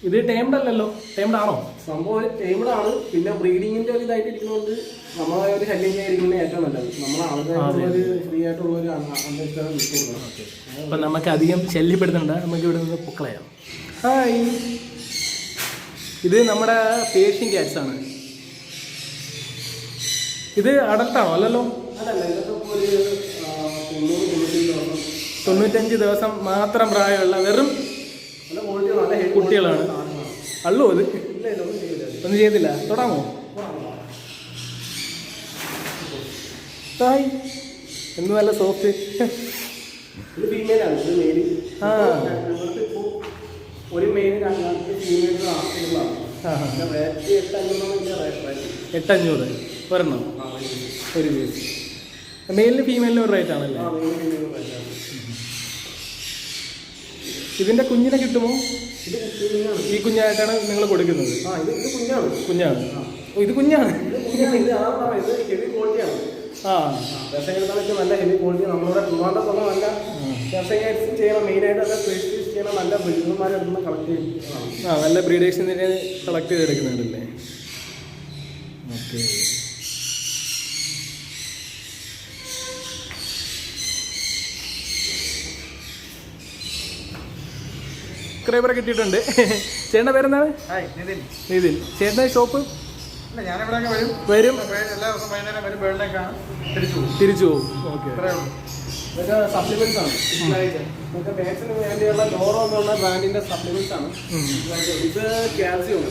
ഇത് ടൈംഡ് അല്ലല്ലോ? ടൈംഡ് ആണോ? സംഭവം ടൈംഡ് ആണ്. പിന്നെ ബ്രീഡിങ്ങിന്റെ ഒരു ഇതായിട്ട് ഇരിക്കുന്നതുകൊണ്ട് നമ്മളെ ഒരു ശല്യം ചെയ്യാതിരിക്കുന്നത് ഏറ്റവും നല്ലത്. നമ്മളെ ആൾക്കാർക്ക് ഫ്രീ ആയിട്ടുള്ള ഒരു അന്തരീക്ഷം കിട്ടുന്നത്. അപ്പം നമുക്ക് അധികം ശല്യപ്പെടുത്തണ്ട, നമുക്ക് ഇവിടെ നിന്ന് പൊക്കളയാം. ഹായ്, ഇത് നമ്മുടെ പേർഷ്യൻ ക്യാറ്റ്സ് ആണ്. ഇത് അഡൽട്ടാണോ? അല്ലല്ലോ. അതല്ല, ഇതൊക്കെ ഒരു 95 ദിവസം മാത്രം പ്രായമുള്ള വെറും കുട്ടികളാണ്. അള്ളൂ അത് ഒന്നും ചെയ്തില്ല. തൊടാമോ? ഹായ്, എന്ത് നല്ല സോഫ്റ്റ്. ഇത് ഫീമെയിലാണ്. ഇത് മെയില്. ഒരു മെയില് 2 ഫീമെയിലും 8,500 ഒരെണ്ണം ഒരു പീസ്. മെയിലിന് ഫീമെയിലിന് ഒരു റേറ്റ് ആണല്ലേ? ഇതിൻ്റെ കുഞ്ഞിനെ കിട്ടുമോ? ഈ കുഞ്ഞായിട്ടാണ് നിങ്ങൾ കൊടുക്കുന്നത്? കുഞ്ഞാണ്. ഇത് കുഞ്ഞാണ്. ആ, രസകരത്തിന് നല്ല ഹെവി ക്വാളിറ്റി. നമ്മളിവിടെ ട്രിവാൻഡ്രത്തുള്ള നല്ല രസകരം ചെയ്യണം. മെയിനായിട്ട് അത് സ്പെഷ്യലൈസ് ചെയ്യണം. നല്ല ബ്രീഡർമാരെ അടുത്ത് കളക്ട് ചെയ്യും. നല്ല ബ്രീഡേഴ്സിനെ കളക്ട് ചെയ്തെടുക്കുന്നുണ്ടല്ലേ? ഓക്കെ. സബ്സ്ക്രൈബറെ കിട്ടിയിട്ടുണ്ട്. ചേട്ടൻ്റെ പേരെന്താണ്? നിതിൻ. ചേട്ടൻ്റെ ഷോപ്പ്? വരും, തിരിച്ചു പോകും. ഓക്കെ. ഇതൊക്കെ സപ്ലിമെന്റ്സ് ആണ്. ഇതൊക്കെ ബാറ്റ്സിന് വേണ്ടിയുള്ള ലോറോ എന്നുള്ള ബ്രാൻഡിന്റെ സപ്ലിമെന്റ്സ് ആണ്. ഇത് കാൽസ്യം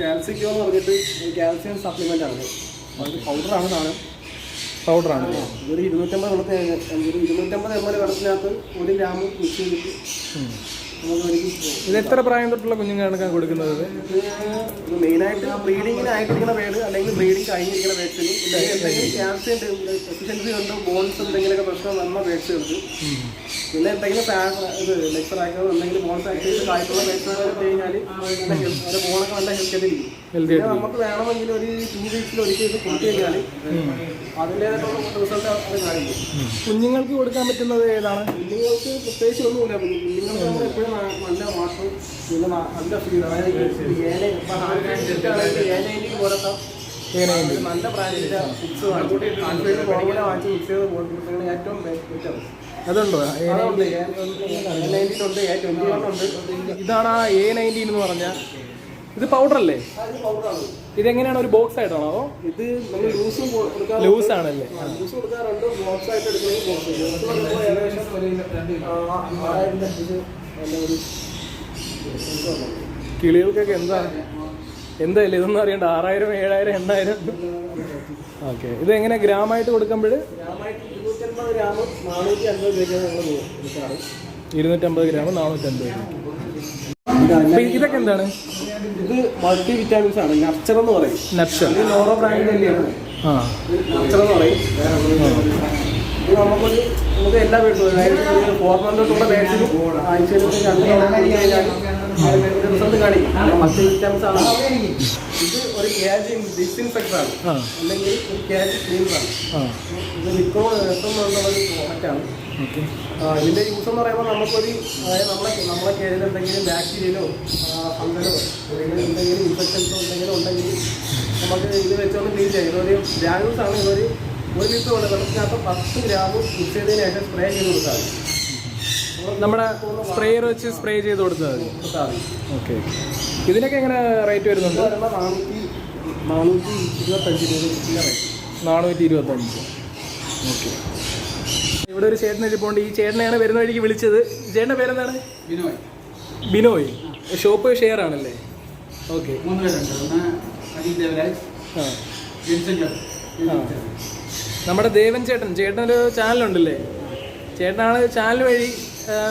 കാൽസിക്കോ എന്ന് പറഞ്ഞിട്ട് കാൽസ്യം സപ്ലിമെന്റ് ആണ്. അത് പൗഡറാണ് സാധനം. പൗഡറാണ്. ഇതൊരു 250 ml വെള്ളത്തിനകത്ത് 1 ഗ്രാം മിക്സ് ചെയ്തിട്ട് ഇത് എത്ര പ്രായം തൊട്ടുള്ള കുഞ്ഞുങ്ങൾക്ക് കൊടുക്കുന്നത്? ഇത് മെയിനായിട്ട് ബ്രീഡിങ്ങിനായിട്ടിരിക്കുന്ന പേര്, അല്ലെങ്കിൽ ബ്രീഡിങ് കഴിഞ്ഞിരിക്കുന്ന പേഴ്സിന്, എന്തെങ്കിലും ക്യാൽസ്യം ഡെഫിഷ്യൻസി ഉണ്ട്, ബോൺസ് എന്തെങ്കിലുമൊക്കെ പ്രശ്നം വന്ന പേഴ്സുകൾക്ക്, പിന്നെ എന്തെങ്കിലും ഇത് ലെക്ചർ ആക്കുന്നത് എന്തെങ്കിലും ബോൺസ് ആക്ടിവിറ്റി ആയിട്ടുള്ള പേഴ്സുകൾ എടുത്തു കഴിഞ്ഞാൽ അതിന്റെ ബോണൊക്കെ നല്ല ഹെൽത്തിയായിരിക്കും. പിന്നെ നമുക്ക് വേണമെങ്കിൽ ഒരു 2 വീക്സിൽ ഒരിക്കൽ ഇത് കൊടുത്തു കഴിഞ്ഞാൽ അതിൻ്റേതായിട്ടുള്ള റിസൾട്ട് അത് കാണിക്കും. കുഞ്ഞുങ്ങൾക്ക് കൊടുക്കാൻ പറ്റുന്നത് ഏതാണ്? കുഞ്ഞുങ്ങൾക്ക് പ്രത്യേകിച്ച് ഒന്നുമില്ല. കുഞ്ഞുങ്ങൾക്ക് നമ്മൾ എപ്പോഴും നല്ല വാട്ടർ, പിന്നെ നല്ല ഫീഡ്, അതായത് പോലത്തെ നല്ല ബ്രാൻഡിന്റെ ഫുഡ്സ് ഫോർമുല വാങ്ങിച്ച് മിക്സ് ചെയ്ത് കൊടുക്കുന്നത് ഏറ്റവും ബെറ്റർ. അതുണ്ടോ? A90 ഉണ്ട്, A21 ഉണ്ട്. ഇതാണ് ആ A90 എന്ന് പറഞ്ഞാൽ. ഇത് പൗഡർ അല്ലേ? ഇതെങ്ങനെയാണ്, ഒരു ബോക്സ് ആയിട്ടാണോ? ഇത് നമ്മൾ ലൂസും ലൂസ് ആണല്ലേ? ലൂസ് കൊടുക്കാറുണ്ട്. ബോക്സ് ആയിട്ട് എടുക്കുന്നത് ഏകദേശം 6000 കിളികൾക്കൊക്കെ എന്തായാലും ഇതൊന്നും അറിയണ്ട. 6000, 7000, 8000. ഓക്കെ. ഇതെങ്ങനെ ഗ്രാമായിട്ട് കൊടുക്കുമ്പോൾ? ഗ്രാമായിട്ട് 250 ഗ്രാം 450 രൂപയ്ക്കാണ് നമ്മൾ കൊടുക്കാറ്. 250 ഗ്രാം 450 രൂപ. ഇതൊക്കെ എന്താണ്? ഇത് മൾട്ടി വിറ്റാമിൻസ് ആണ്. നർച്ചർ എന്ന് പറയും. നർച്ചർ ഇത് നോറോ ബ്രാൻഡ് തന്നെയാണ്. നർച്ചർ എന്ന് പറയും. ഇത് നമുക്ക് എല്ലാ വീട്ടിലും 4 മന്തൊട്ടുള്ള ബാറ്റ്സിനും ആഴ്ചയിൽ 2 റിസൾട്ട് കാണിക്കും. മൾട്ടി വിറ്റാമിൻസ് ആണ്. ഇത് ഒരു ക്യാച്ച് ഡിസ്ഇൻഫെക്ടർ ആണ്, അല്ലെങ്കിൽ ഒരു ക്യാച്ച് ക്ലീനർ ആണ്. ഇത് നിക്കോ എന്നുള്ളൊരു പ്രോഡക്റ്റ് ആണ്. ഓക്കെ. ഇതിൻ്റെ യൂസ് എന്ന് പറയുമ്പോൾ നമുക്കൊരു അതായത് നമ്മളെ കേരളത്തിൽ എന്തെങ്കിലും ബാക്ടീരിയയിലോ ഫംഗലോ അല്ലെങ്കിൽ എന്തെങ്കിലും ഇൻഫെക്ഷൻസോ എന്തെങ്കിലും ഉണ്ടെങ്കിൽ നമുക്ക് ഇത് വെച്ചൊന്ന് ക്ലീൻ ചെയ്യാം. ഇതൊരു ഗ്രാനുൾസാണ്. ഇതൊരു 1 ലിറ്റർ വെള്ളത്തിനകത്ത് 10 ഗ്രാം മിക്സ് ചെയ്തതിന് ശേഷം സ്പ്രേ ചെയ്ത് കൊടുത്താൽ മതി. നമ്മുടെ സ്പ്രേയർ വെച്ച് സ്പ്രേ ചെയ്ത് കൊടുത്താൽ മതി. ഓക്കെ. ഇതിനൊക്കെ എങ്ങനെ റേറ്റ് വരുന്നുണ്ട്? 425. ഓക്കെ. ഇവിടെ ഒരു ചേട്ടൻ ഇരിപ്പുണ്ട്. ഈ ചേട്ടനെയാണ് വരുന്ന വഴിക്ക് വിളിച്ചത്. ചേട്ടൻ്റെ പേരെന്താണ്? ബിനോയ്. ഷോപ്പ് ഷെയർ ആണല്ലേ? ഓക്കെ. നമ്മുടെ ദേവൻ ചേട്ടനൊരു ചാനലുണ്ടല്ലേ? ചേട്ടനാണ് ചാനൽ വഴി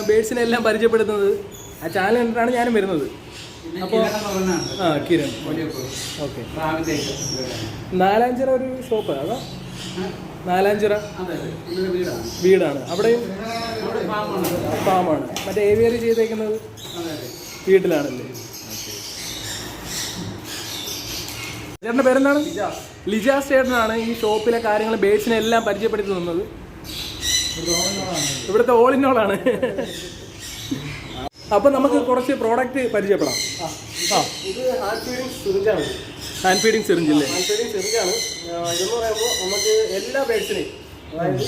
ബേഡ്സിനെല്ലാം പരിചയപ്പെടുത്തുന്നത്. ആ ചാനൽ കണ്ടിട്ടാണ് ഞാനും വരുന്നത്. അപ്പോൾ കിരൺ. ഓക്കെ. നാലാഞ്ചിറ ഒരു ഷോപ്പ് അതോ? നാലാഞ്ചിറ വീടാണ്. അവിടെയും ഫാമാണ്. മറ്റേ ഏവിയറി ചെയ്തേക്കുന്നത് വീട്ടിലാണല്ലേ? ചേട്ടൻ്റെ പേരെന്താണ്? ലിജാസ് ചേട്ടനാണ് ഈ ഷോപ്പിലെ കാര്യങ്ങൾ ബേഡ്സിനെ എല്ലാം പരിചയപ്പെടുത്തി തന്നത്. ഇവിടുത്തെ ഓൾ ഇൻ ഓൾ ആണ്. അപ്പം നമുക്ക് കുറച്ച് പ്രോഡക്റ്റ് പരിചയപ്പെടാം. ഇത് ഹാൻഡ് ഫീഡിങ് സിറിഞ്ചാണ്. ഹാൻഡ് ഫീഡിങ് സിറിഞ്ചില്ലേ? ഹാൻഡ് ഫീഡിങ് സിറിഞ്ചാണ്. ഇതെന്ന് പറയുമ്പോൾ നമുക്ക് എല്ലാ ബേഡ്സിനെയും, അതായത്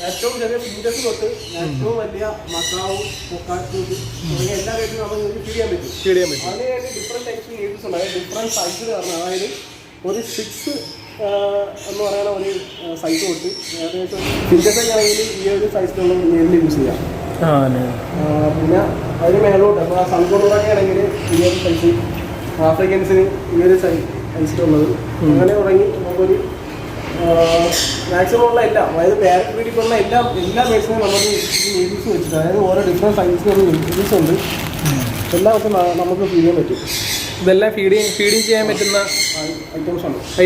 ഏറ്റവും ചെറിയ ഫീഡേഴ്സ് തൊട്ട് ഏറ്റവും വലിയ മക്കാവും പൊക്കാറ്റൂസ് തുടങ്ങിയ എല്ലാ ബേഡ്സിനും നമുക്ക് ഫീഡ് ചെയ്യാൻ പറ്റും. അതിന് വേണ്ടി ഡിഫറെൻറ്റ് ടൈപ്സ് നീഡ്സ് ഉണ്ട്. അതായത് ഡിഫറെൻറ്റ് സൈസ് കാരണം, അതായത് ഒരു 6 എന്ന് പറയുന്ന ഒരു സൈസ് തൊട്ട് ഏകദേശം ഫീഡേഴ്സൊക്കെ ആണെങ്കിൽ ഈ ഒരു സൈസിലുള്ള നേരിൽ യൂസ് ചെയ്യാം. പിന്നെ അതിന് മേലോട്ട് അപ്പോൾ സൺകോളൊക്കെ ആണെങ്കിൽ ഈ ഒരു സൈസ്, ആഫ്രിക്കൻസിന് ഈ ഒരു സൈസിലുള്ളത്, അങ്ങനെ തുടങ്ങി നമുക്കൊരു മാക്സിമം ഉള്ള എല്ലാം, അതായത് പാരറ്റ് ബ്രീഡിങ്ങുള്ള എല്ലാ ബേഡ്സിനും നമുക്ക് ഈ നീഡിൽസ് വെച്ചിട്ട്, അതായത് ഓരോ ഡിഫറെൻറ്റ് സൈസിലുള്ള നീഡിൽസ് ഉണ്ട്. എല്ലാവർക്കും നമുക്ക് ഫീഡ് ചെയ്യാൻ പറ്റും. ഇതെല്ലാം ഫീഡിങ് ചെയ്യാൻ പറ്റുന്ന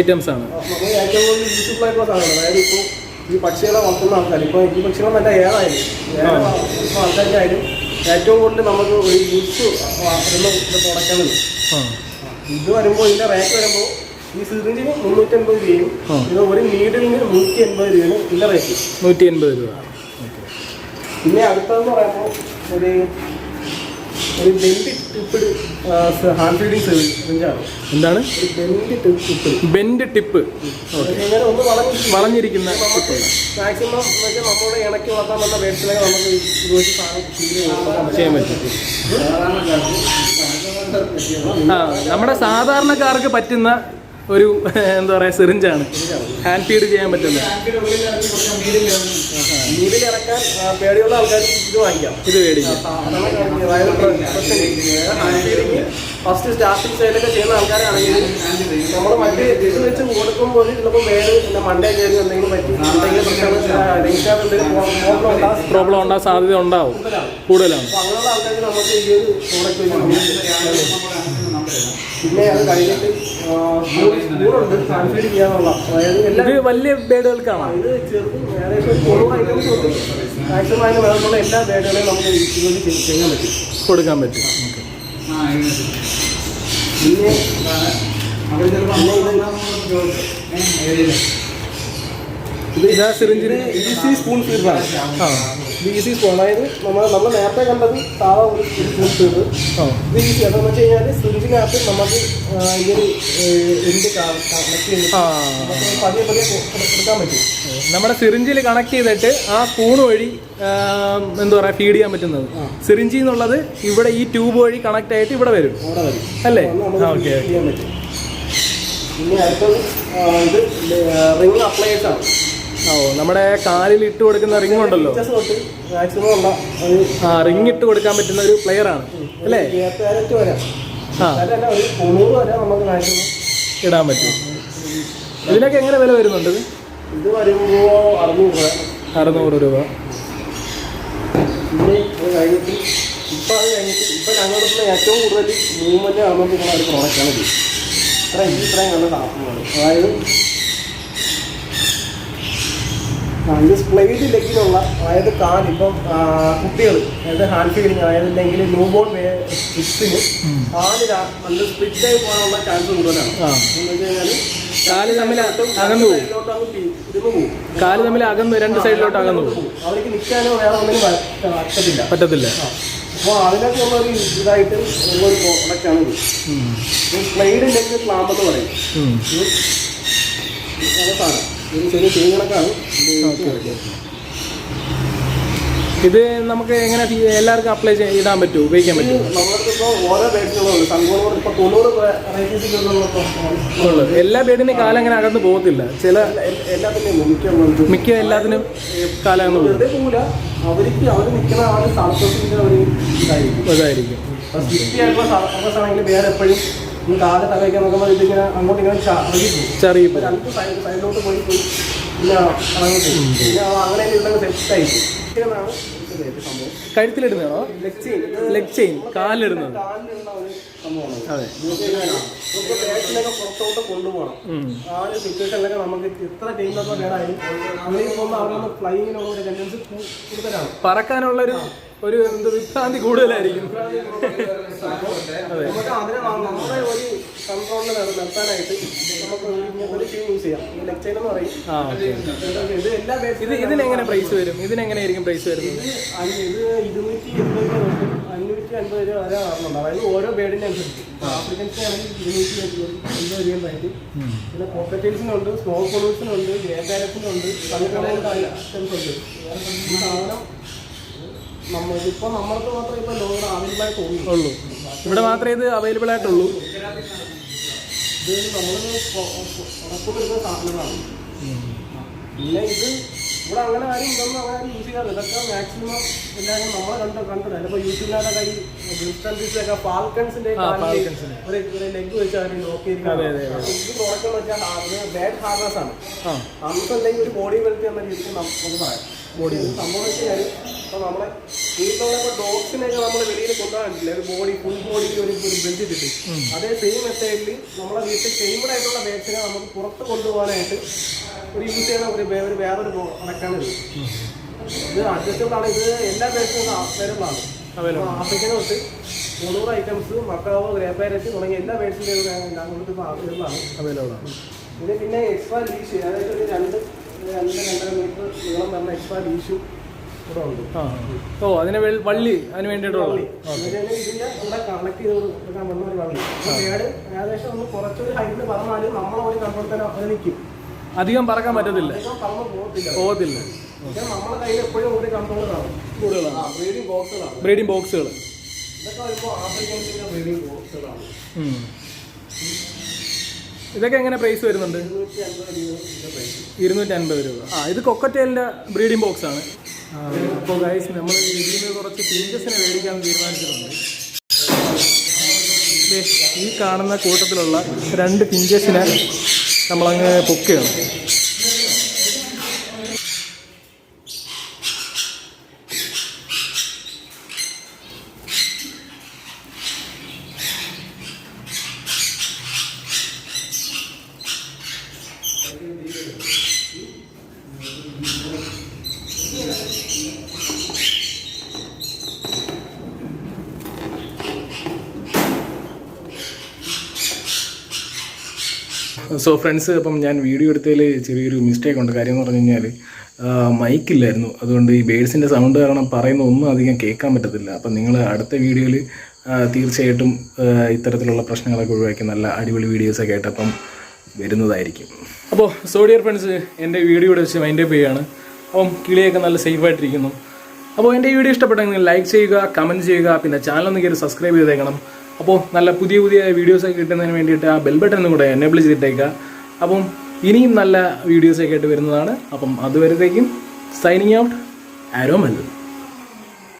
ഐറ്റംസ് ആണ്. നമുക്ക് ഏറ്റവും കൂടുതൽ യൂസ്ഫുൾ ആയിട്ടുള്ള സാധനമാണ്. അതായത് ഇപ്പോൾ ഈ പക്ഷികളെ വളർത്തുന്ന ആൾക്കാർ, ഇപ്പോൾ ഈ പക്ഷികളെ നല്ല ഏതായാലും ആൾക്കാർക്കായാലും ഏറ്റവും കൂടുതൽ നമുക്ക് ഒരു യൂസ് വരുന്ന പ്രോഡക്റ്റാണ് ഇത്. വരുമ്പോൾ ഇതിൻ്റെ റേറ്റ് വരുമ്പോൾ ഈ സിറിഞ്ചിന് 350 രൂപയും ഇത് ഒരു നീഡിലിന് 180 രൂപയാണ് ഇതിൻ്റെ റേറ്റ്. 180 രൂപ. പിന്നെ അടുത്തതെന്ന് പറയുമ്പോൾ ഒരു ബെൻഡ് ടിപ്പിഡ് ഹാൻഡ് ഫീഡിങ് സിറിഞ്ചാണ്. എന്താണ്? Bend tip. ഇങ്ങനെ ഒന്ന് വളഞ്ഞിരിക്കുന്ന മാക്സിമം വെച്ചാൽ നമ്മുടെ ഇണക്കി വളർത്താൻ വന്ന ബേഡ്സിനെ നമുക്ക് ഇത് വെച്ച് സാധനം ചെയ്യാൻ പറ്റും. നമ്മുടെ സാധാരണക്കാർക്ക് പറ്റുന്ന ഒരു എന്താ പറയുക സിറിഞ്ചാണ്, ഹാൻഡ് ഫീഡ് ചെയ്യാൻ പറ്റുന്നത്. നീഡിൽ ഇറക്കാൻ പേടിയുള്ള ആൾക്കാർക്ക് ഇത് വാങ്ങിക്കാം, ഇത് മേടിക്കാം. ഫസ്റ്റ് സ്റ്റാർട്ടിങ് സ്റ്റൈലൊക്കെ ചെയ്യുന്ന ആൾക്കാരാണെങ്കിൽ നമ്മൾ മറ്റ് ഇത് വെച്ച് കൊടുക്കുമ്പോൾ ചിലപ്പോൾ വേറെ പിന്നെ മണ്ടേ കയറി എന്തെങ്കിലും പറ്റി എന്തെങ്കിലും പ്രോബ്ലം ഉണ്ടാകാൻ സാധ്യത ഉണ്ടാവും, കൂടുതലാണ്. അപ്പോൾ അങ്ങനെയുള്ള ആൾക്കാർക്ക് നമുക്ക് ഈ ഒരു പ്രോഡക്റ്റ്. പിന്നെ അത് കഴിഞ്ഞിട്ട് സ്പൂണുണ്ട് ഹാൻഡ് ഫീഡ് ചെയ്യാനുള്ള, അതായത് എല്ലാം ഇത് വലിയ ബേഡുകൾക്കാണ്. ഇത് ചെറുതും ഏകദേശം 100 ഐറ്റംസ് തൊട്ട് മാക്സിമം അതിന് വേണമെന്നുള്ള എല്ലാ ബേഡുകളെയും നമുക്ക് ഇതുവഴി ചെയ്യാൻ പറ്റും, കൊടുക്കാൻ പറ്റും. പിന്നെ ഇതാ സിറിഞ്ചിന് ഈസി സ്പൂൺ ഫീഡറാണ്. ഈസി സ്പൂൺ, അതായത് നമ്മൾ നേരത്തെ കണ്ടത് സാധാ ഒരു സ്പൂൺ ഫീഡർ. ഇത് ഈസി അതെന്ന് വെച്ച് കഴിഞ്ഞാൽ സിറിഞ്ചിനകത്ത് നമുക്ക് ഈ ഒരു എൻഡ് കണക്ട് ചെയ്തിട്ട് പതിയെ എടുക്കാൻ പറ്റും. നമ്മുടെ സിറിഞ്ചിൽ കണക്ട് ചെയ്തിട്ട് ആ സ്പൂൺ വഴി എന്താ പറയുക ഫീഡ് ചെയ്യാൻ പറ്റുന്നത്. സിറിഞ്ചിൽ നിന്നുള്ളത് ഇവിടെ ഈ ട്യൂബ് വഴി കണക്ട് ആയിട്ട് ഇവിടെ വരും അല്ലേ? ഓക്കെ. ചെയ്യാൻ പറ്റും. പിന്നെ അടുത്തത് ഇത് റിംഗ് അപ്ലയേഴ്സ് ആണ്. നമ്മുടെ കാലിൽ ഇട്ട് കൊടുക്കുന്ന റിംഗ് ഉണ്ടല്ലോ, മാക്സിമം ഉള്ള റിംഗ് ഇട്ട് കൊടുക്കാൻ പറ്റുന്ന ഒരു പ്ലെയർ ആണ് അല്ലേ? വരാം, ഒരു 90 വരെ നമുക്ക് മാക്സിമം ഇടാൻ പറ്റും. ഇതിനൊക്കെ എങ്ങനെ വില വരുന്നുണ്ട്? ഇത് വരുമ്പോൾ 600 രൂപ. പിന്നെ അത് കഴിഞ്ഞിട്ട് ഇപ്പം ഞങ്ങളുടെ ഏറ്റവും കൂടുതൽ മൂവ്മെൻ്റ് നടന്നുകൊണ്ടിരിക്കുന്ന ഒരു പ്രോഡക്റ്റാണ് ഇത്. ഇത്രയും നല്ല സാധനമാണ്. അതായത് ഇത് സ്പ്ലൈഡ് ലെഗിലുള്ള, അതായത് കാല് ഇപ്പം കുട്ടികൾ, അതായത് ഹാൻഡ് ഫീഡിങ്, അതായത് അല്ലെങ്കിൽ ന്യൂ ബോൺ ഫിക്സിന് കാല് നല്ല സ്പ്ലിറ്റായി പോകാനുള്ള ചാൻസ് കൂടുതലാണ്. എന്ന് വെച്ച് കഴിഞ്ഞാൽ കാല് തമ്മിൽ അകന്നു പോകും. കാല് തമ്മിൽ അകന്ന് രണ്ട് സൈഡിലോട്ട് അകന്നു പോകും. അവർക്ക് നിൽക്കാനോ വേറെ ഒന്നിനും പറ്റത്തില്ല. അപ്പോൾ അതിനൊക്കെ ഉള്ളൊരു ഇതായിട്ട് ഉള്ളൊരു പ്രൊഡക്റ്റാണ് ഇത്. സ്ലൈഡ് ലെഗ് ക്ലാമ്പ് എന്ന് പറയും. അതാണ് ഒരു ചെറിയ ചെയ്യുന്നതൊക്കെയാണ്. ഇത് നമുക്ക് എങ്ങനെ എല്ലാവർക്കും അപ്ലൈ ഇടാൻ പറ്റുമോ, ഉപയോഗിക്കാൻ പറ്റുമോ? നമ്മൾക്കിപ്പോൾ ഓരോ ബേഡ്സുകളുണ്ട്. സംഭവം ഇപ്പോൾ 90 ഉള്ളത്. എല്ലാ ബേഡിനും കാലം അങ്ങനെ അകന്ന് പോകത്തില്ല. ചില എല്ലാത്തിനും മിക്ക എല്ലാത്തിനും കാലം അകന്ന് പോകും. പോകില്ല. അവർക്ക് അവർ നിൽക്കുന്ന ആ ഒരു സർഫസിൻ്റെ ഒരു ഇതായിരിക്കും. സ്റ്റിപ്പിയായിട്ടുള്ള സർഫസ് ആണെങ്കിൽ വേറെ എപ്പോഴും ഈ കാല് തലയ്ക്കാൻ നോക്കുമ്പോൾ ഇതിങ്ങനെ അങ്ങോട്ട് ഇങ്ങനെ ചെറിയ രണ്ട് സൈഡിലോട്ട് പോയി പിന്നെ ഇറങ്ങി പോകും. പിന്നെ അങ്ങനെ ഉള്ളത് സെറ്റായി പോകും. സംഭവം കഴുത്തിലിടുന്നതാണോ? Leg chain കാലിലിടുന്നത്. കാലിലുള്ള ഒരു സംഭവമാണ്. അതെ. ബാക്കിലൊക്കെ പുറത്തോട്ട് കൊണ്ടുപോകണം. ആ ഒരു സിറ്റുവേഷനിലൊക്കെ നമുക്ക് എത്ര ടൈമിലൊക്കെ വേണമായാലും അങ്ങനെ പോകുമ്പോൾ അവിടെ ഫ്ലൈങ്ങിനുള്ള ഒരു ടെൻഡൻസി കൂടുതലാണ്. പറക്കാനുള്ളൊരു വിഭ്രാന്തി കൂടുതലായിരിക്കും. നമുക്ക് അതിനെ നമ്മുടെ ഒരു കൺട്രോളിൽ നിർത്താനായിട്ട് നമുക്ക് ഒരു ടീം യൂസ് ചെയ്യാം. ലെഗ് ചെയിൻ എന്ന് പറയും. ഇത് എല്ലാ ഇതിനെങ്ങനെ പ്രൈസ് വരും? ഇതിനെങ്ങനെയായിരിക്കും പ്രൈസ് വരുന്നത്? ഇത് 280 തൊട്ട് 550 രൂപ വരെ ആറുന്നുണ്ട്. അതായത് ഓരോ ബേഡിൻ്റെ അനുസരിച്ച്. ആഫ്രിക്കൻസിനാണെങ്കിൽ 280 രൂപയായിട്ട്. പിന്നെ പോക്കറ്റൈൽസിനുണ്ട്, സ്മോൾ പൊളൂസിനുണ്ട്, ഗ്രേ പാരറ്റ്സിനുണ്ട്, തമിഴ്നാട് ഐറ്റംസ് ഉണ്ട്. ഈ സാധനം നമ്മളിപ്പോൾ നമ്മൾക്ക് മാത്രമേ ഇപ്പോൾ ലോകം അവൈലബിൾ ആയിട്ട് ഉള്ളൂ. ഇവിടെ മാത്രമേ ഇത് അവൈലബിൾ ആയിട്ടുള്ളൂ. ഇത് നമ്മൾ പുറത്തുവരുന്ന സാധനങ്ങളാണ്. പിന്നെ ഇത് ഇവിടെ അങ്ങനെ ആരും ഇതൊന്നും അങ്ങനെ ആരും യൂസ് ചെയ്യാറില്ല. ഇതൊക്കെ മാക്സിമം എല്ലാവരും നമ്മളെ കണ്ടിട്ടുണ്ട്. ചിലപ്പോൾ യൂട്യൂബിനൊക്കെ കൈ ഡിസ്റ്റൻസിലൊക്കെ ഫാൽക്കൺസിൻ്റെ ഒരു ലെഗ് വെച്ച് അവർ നോക്കിയിരിക്കുന്നത്. ഇത് പ്രോഡക്റ്റ് വെച്ചാൽ ബാഡ് ഹാർനസ് ആണ്. നമുക്ക് എന്തെങ്കിലും ഒരു ബോഡി വെൽത്ത് എന്ന രീതിക്ക് നമുക്ക് പറയാം. ബോഡി സംഭവം വെച്ച് കഴിഞ്ഞാൽ ഇപ്പോൾ നമ്മളെ വീട്ടിലുള്ള ഇപ്പോൾ ഡോഗ്സിനെയൊക്കെ നമ്മൾ വെളിയിൽ കൊണ്ടുപോകാനില്ല. ഒരു ബോഡി ഫുൾ ബോഡിയിൽ ഒരു ബെൽറ്റ് ഇട്ടിട്ട് അതേ സെയിം മെത്തേഡിൽ നമ്മളെ വീട്ടിൽ ടൈമഡ് ആയിട്ടുള്ള ബേഡ്സിനെ നമുക്ക് പുറത്ത് കൊണ്ടുപോകാനായിട്ട് ഒരു യൂസ് ചെയ്യുന്ന ഒരു വേറൊരു പ്രൊഡക്റ്റാണ് ഇത്. ഇത് അഡ്ജസ്റ്റബിൾ ആണ്. ഇത് എല്ലാ ബേഡ്സിനും അവൈലബിൾ ആണ്. ആഫ്രിക്കൻ തൊട്ട് 300 ഐറ്റംസ്, മക്കാവോ, ഗ്രേ പാരറ്റ് തുടങ്ങിയ എല്ലാ ബേഡ്സിൻ്റെ കൊടുത്ത് അവൈലബിൾ ആണ്. പിന്നെ എക്സ്ട്രാ ലീഷ്, അതായത് ഒരു 2-2.5 മീറ്റർ നീളം വരുന്ന എക്സ്ട്രാ ലീഷും ഇവിടെ ഉണ്ട്. അതിന് വള്ളി അതിന് വേണ്ടിയിട്ടുള്ള ഇതിന്റെ കൂടെ കണക്ട് ചെയ്ത് കൊടുക്കാൻ വന്ന ഒരു വള്ളി. ബേഡ് ഏകദേശം ഒന്ന് കുറച്ചൊരു ഹൈറ്റിൽ പറഞ്ഞാലും നമ്മളൊരു കൺട്രോൾ തന്നെ അത് നിൽക്കും. അധികം പറക്കാൻ പറ്റത്തില്ല, പോകത്തില്ല. നമ്മുടെ കയ്യിൽ എപ്പോഴും ഒരു കൺട്രോൾ കാണും. ബ്രീഡിംഗ് ബോക്സുകൾ ഇതൊക്കെ വരുമ്പോൾ ആഫ്രിക്കൻസിന്റെ ബ്രീഡിംഗ് ബോക്സുകളാണ്. ഇതൊക്കെ എങ്ങനെ പ്രൈസ് വരുന്നുണ്ട്? 250 രൂപ. ഇത് കൊക്കറ്റെയിലിൻ്റെ ബ്രീഡിംഗ് ബോക്സ് ആണ്. അപ്പോൾ ഗൈസ് നമ്മൾ ഇതിൽ നിന്ന് കുറച്ച് ഫിഞ്ചസിനെ മേടിക്കാൻ തീരുമാനിച്ചിട്ടുണ്ട്. ഈ കാണുന്ന കൂട്ടത്തിലുള്ള 2 ഫിഞ്ചസിനെ നമ്മളങ്ങ് പൊക്കുകയാണ്. സോ ഫ്രണ്ട്സ്, അപ്പം ഞാൻ വീഡിയോ എടുത്തതിൽ ചെറിയൊരു മിസ്റ്റേക്ക് ഉണ്ട്. കാര്യം എന്ന് പറഞ്ഞു കഴിഞ്ഞാൽ മൈക്കില്ലായിരുന്നു. അതുകൊണ്ട് ഈ ബേഡ്സിൻ്റെ സൗണ്ട് കാരണം പറയുന്ന ഒന്നും അധികം കേൾക്കാൻ പറ്റത്തില്ല. അപ്പം നിങ്ങൾ അടുത്ത വീഡിയോയിൽ തീർച്ചയായിട്ടും ഇത്തരത്തിലുള്ള പ്രശ്നങ്ങളൊക്കെ ഒഴിവാക്കി നല്ല അടിപൊളി വീഡിയോസൊക്കെ ആയിട്ട് അപ്പം വരുന്നതായിരിക്കും. അപ്പോൾ ഡിയർ ഫ്രണ്ട്സ്, എൻ്റെ വീഡിയോ ഇവിടെ വെച്ച് വൈൻഡപ്പ് ചെയ്യുകയാണ്. അപ്പം കിളിയൊക്കെ നല്ല സേഫായിട്ടിരിക്കുന്നു. അപ്പോൾ എൻ്റെ ഈ വീഡിയോ ഇഷ്ടപ്പെട്ടെങ്കിൽ ലൈക്ക് ചെയ്യുക, കമൻറ്റ് ചെയ്യുക, പിന്നെ ചാനലൊന്ന് കയറി സബ്സ്ക്രൈബ് ചെയ്തേക്കണം. അപ്പോൾ നല്ല പുതിയ വീഡിയോസൊക്കെ കിട്ടുന്നതിന് വേണ്ടിയിട്ട് ആ ബെൽ ബട്ടൺ കൂടെ എനേബിൾ ചെയ്തിട്ടേക്കുക. അപ്പം ഇനിയും നല്ല വീഡിയോസൊക്കെ ആയിട്ട് വരുന്നതാണ്. അപ്പം അതുവരത്തേക്കും സൈനിങ് ഔട്ട്, ആരോമൽ.